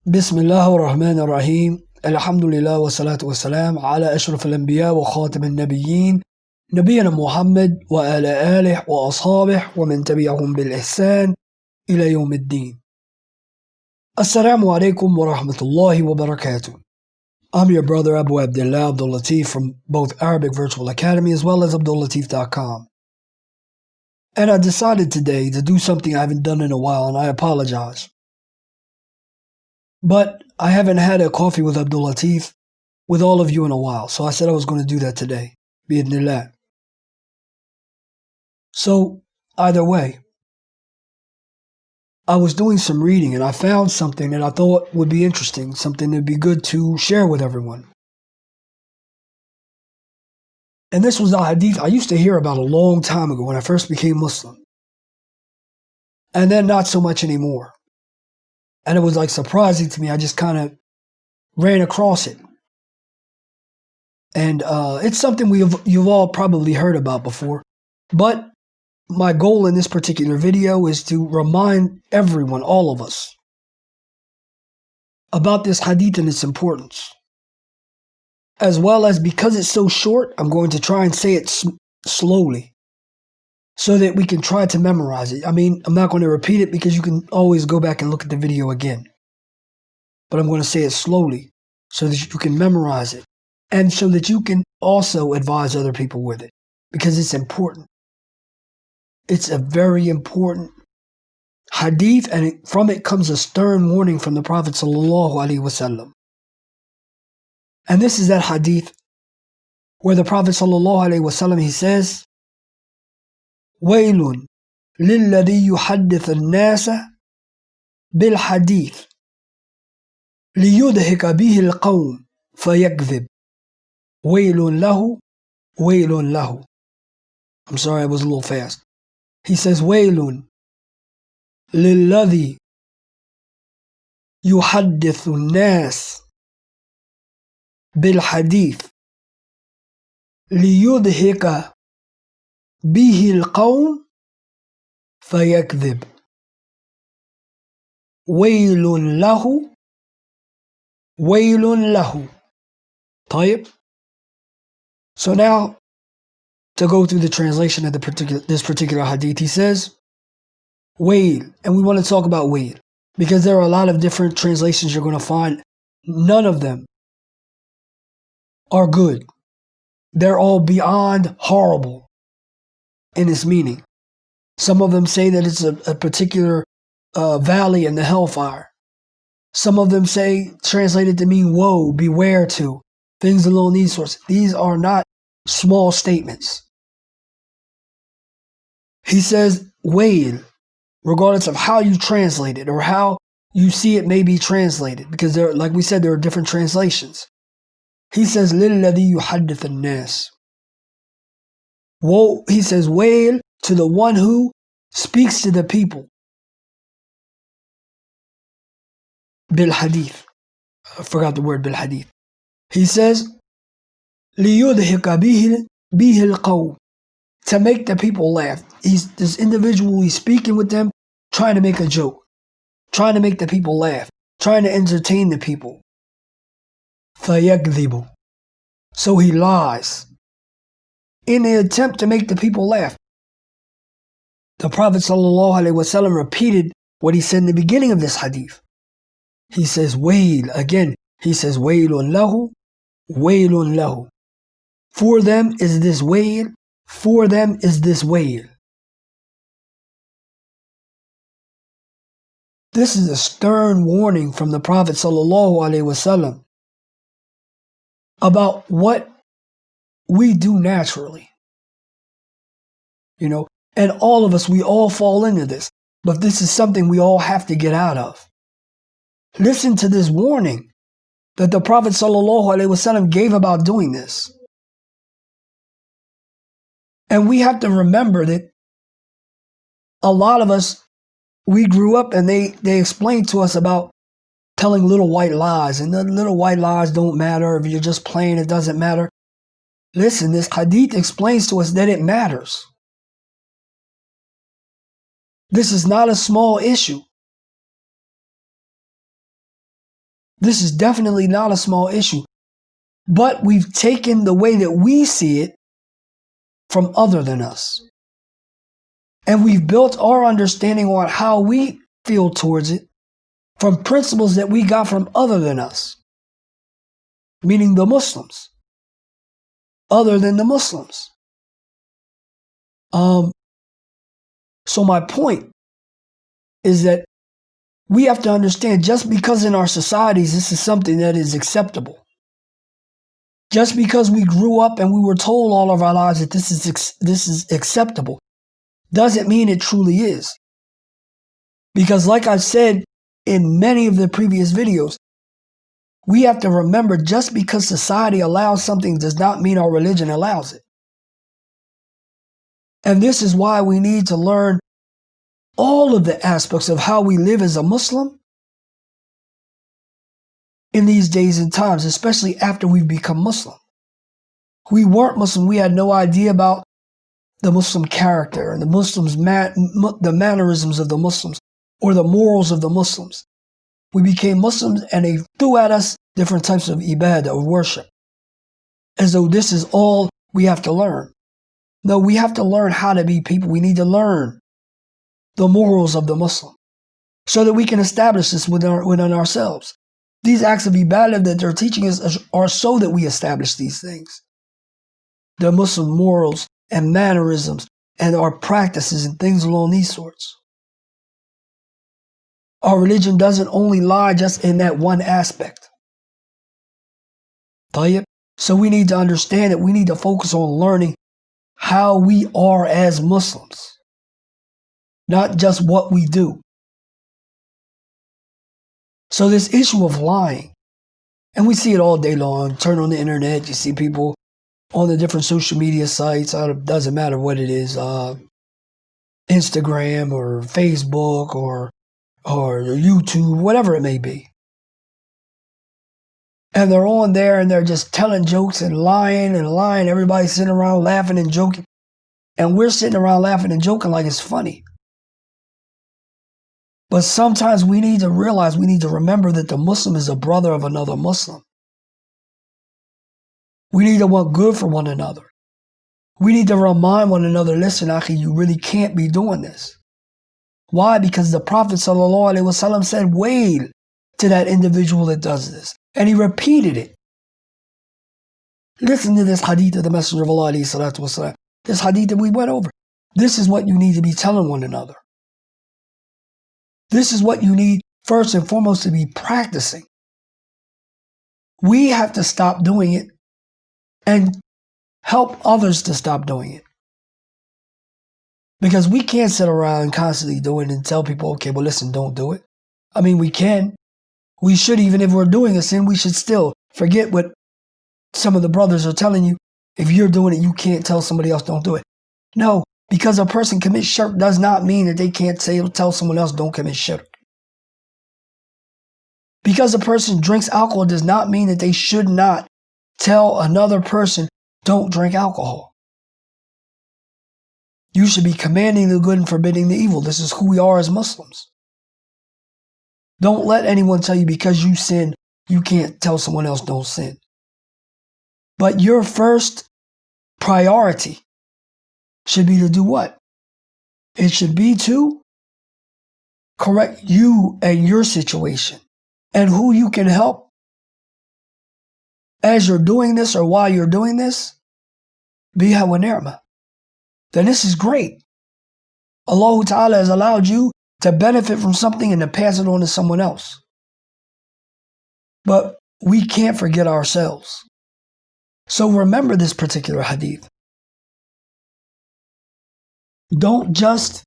بسم الله الرحمن الرحيم الحمد لله والصلاة والسلام على أشرف الأنبياء وخاتم النبيين نبينا محمد وعلى آله وأصحابه ومن تبعهم بالإحسان إلى يوم الدين. Assalamu alaikum wa rahmatullahi wa barakatuh. I'm your brother Abdul-Lateef from both Arabic Virtual Academy as well as Abdul-Lateef.com. And I decided today to do something I haven't done in a while, and I apologize. But I haven't had a coffee with Abdul-Lateef with all of you in a while, so I said I was going to do that today. Bi-idhnillah. So, either way, I was doing some reading and I found something that I thought would be interesting, something that would be good to share with everyone. And this was a hadith I used to hear about a long time ago when I first became Muslim. And then not so much anymore. And it was like surprising to me. I just kind of ran across it. And it's something you've all probably heard about before. But my goal in this particular video is to remind everyone, all of us, about this hadith and its importance. As well as, because it's so short, I'm going to try and say it slowly so that we can try to memorize it. I mean, I'm not going to repeat it because you can always go back and look at the video again. But I'm going to say it slowly so that you can memorize it and so that you can also advise other people with it, because it's important. It's a very important hadith, and from it comes a stern warning from the Prophet ﷺ. And this is that hadith where the Prophet ﷺ, he says, وَيْلٌ لِلَّذِي يُحَدِّثُ النَّاسَ بِالْحَدِيثِ لِيُدْهِكَ بِهِ الْقَوْمِ فَيَكْذِبْ وَيْلٌ لَهُ وَيْلٌ لَهُ. I'm sorry, I was a little fast. He says, وَيْلٌ لِلَّذِي يُحَدِّثُ النَّاسَ بِالْحَدِيثِ لِيُدْهِكَ به القوم فيكذب ويل له ويل له. طيب. So now, to go through the translation of this particular hadith, he says, wail, and we want to talk about wail, because there are a lot of different translations you're going to find. None of them are good. They're all beyond horrible in its meaning. Some of them say that it's a particular valley in the hellfire. Some of them say, translated to mean woe, beware to, things along these sorts. These are not small statements. He says, wail, regardless of how you translate it or how you see it may be translated, because there, like we said, there are different translations. He says, لِلَّذِي يُحَدِّثُ النَّاسِ. Woe, he says, wail to the one who speaks to the people. Bil hadith. I forgot the word bil hadith. He says, لِيُدْهِكَ بِهِ الْقَوْمِ. To make the people laugh. He's this individual, he's speaking with them, trying to make a joke, trying to make the people laugh, trying to entertain the people. فَيَكْذِبُ. So he lies in the attempt to make the people laugh. The Prophet ﷺ repeated what he said in the beginning of this hadith. He says, wail. Again, he says, wailun lahu, wailun lahu. For them is this wail, for them is this wail. This is a stern warning from the Prophet ﷺ about what we do naturally. You know, and all of us, we all fall into this. But this is something we all have to get out of. Listen to this warning that the Prophet ﷺ gave about doing this. And we have to remember that a lot of us, we grew up and they explained to us about telling little white lies. And the little white lies don't matter. If you're just playing, it doesn't matter. Listen, this hadith explains to us that it matters. This is not a small issue. This is definitely not a small issue. But we've taken the way that we see it from other than us. And we've built our understanding on how we feel towards it from principles that we got from other than us, meaning the Muslims, other than the Muslims. So my point is that we have to understand, just because in our societies this is something that is acceptable, just because we grew up and we were told all of our lives that this is acceptable, doesn't mean it truly is. Because like I've said in many of the previous videos, we have to remember, just because society allows something does not mean our religion allows it. And this is why we need to learn all of the aspects of how we live as a Muslim in these days and times, especially after we've become Muslim. We weren't Muslim. We had no idea about the Muslim character and the the mannerisms of the Muslims or the morals of the Muslims. We became Muslims and they threw at us different types of ibadah, of worship, as though this is all we have to learn. No, we have to learn how to be people. We need to learn the morals of the Muslim so that we can establish this within ourselves. These acts of ibadah that they're teaching us are so that we establish these things. The Muslim morals and mannerisms and our practices and things along these sorts. Our religion doesn't only lie just in that one aspect. So we need to understand that we need to focus on learning how we are as Muslims, not just what we do. So this issue of lying, and we see it all day long. Turn on the internet, you see people on the different social media sites. It doesn't matter what it is, Instagram or Facebook or YouTube, whatever it may be. And they're on there and they're just telling jokes and lying. Everybody's sitting around laughing and joking. And we're sitting around laughing and joking like it's funny. But sometimes we need to realize, we need to remember that the Muslim is a brother of another Muslim. We need to want good for one another. We need to remind one another, listen, Akhi, you really can't be doing this. Why? Because the Prophet ﷺ said, wail to that individual that does this. And he repeated it. Listen to this hadith of the Messenger of Allah, ﷺ, this hadith that we went over. This is what you need to be telling one another. This is what you need first and foremost to be practicing. We have to stop doing it and help others to stop doing it. Because we can't sit around and constantly do it and tell people, okay, well, listen, don't do it. I mean, we can. We should, even if we're doing a sin, we should still forget what some of the brothers are telling you. If you're doing it, you can't tell somebody else don't do it. No, because a person commits shirk does not mean that they can't tell someone else don't commit shirk. Because a person drinks alcohol does not mean that they should not tell another person don't drink alcohol. You should be commanding the good and forbidding the evil. This is who we are as Muslims. Don't let anyone tell you because you sin, you can't tell someone else don't sin. But your first priority should be to do what? It should be to correct you and your situation and who you can help as you're doing this or while you're doing this. Biha wa ni'ma. Then this is great. Allah Ta'ala has allowed you to benefit from something and to pass it on to someone else. But we can't forget ourselves. So remember this particular hadith. Don't just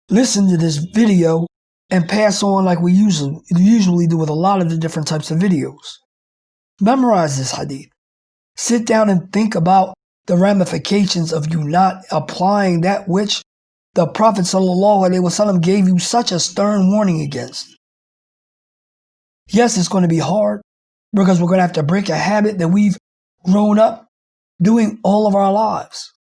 listen to this video and pass on like we usually do with a lot of the different types of videos. Memorize this hadith. Sit down and think about the ramifications of you not applying that which the Prophet ﷺ gave you such a stern warning against. Yes, it's going to be hard because we're going to have to break a habit that we've grown up doing all of our lives.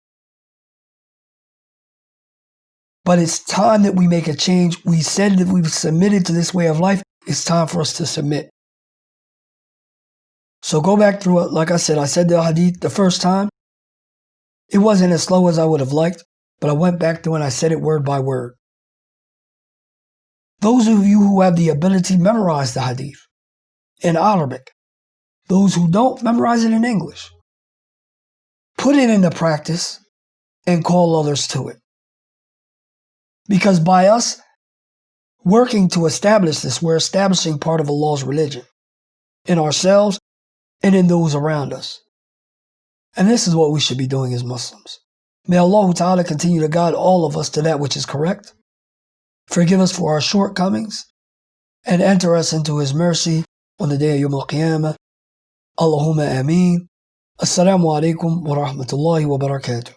But it's time that we make a change. We said that we've submitted to this way of life. it's time for us to submit. So go back through it. Like I said the hadith the first time. It wasn't as slow as I would have liked, but I went back through and I said it word by word. Those of you who have the ability, memorize the hadith in Arabic. Those who don't, memorize it in English. Put it into practice and call others to it. Because by us working to establish this, we're establishing part of Allah's religion in ourselves and in those around us. And this is what we should be doing as Muslims. May Allah Ta'ala continue to guide all of us to that which is correct, forgive us for our shortcomings, and enter us into His mercy on the day of Yawm al-Qiyamah. Allahumma ameen. Assalamu alaikum wa rahmatullahi wa barakatuh.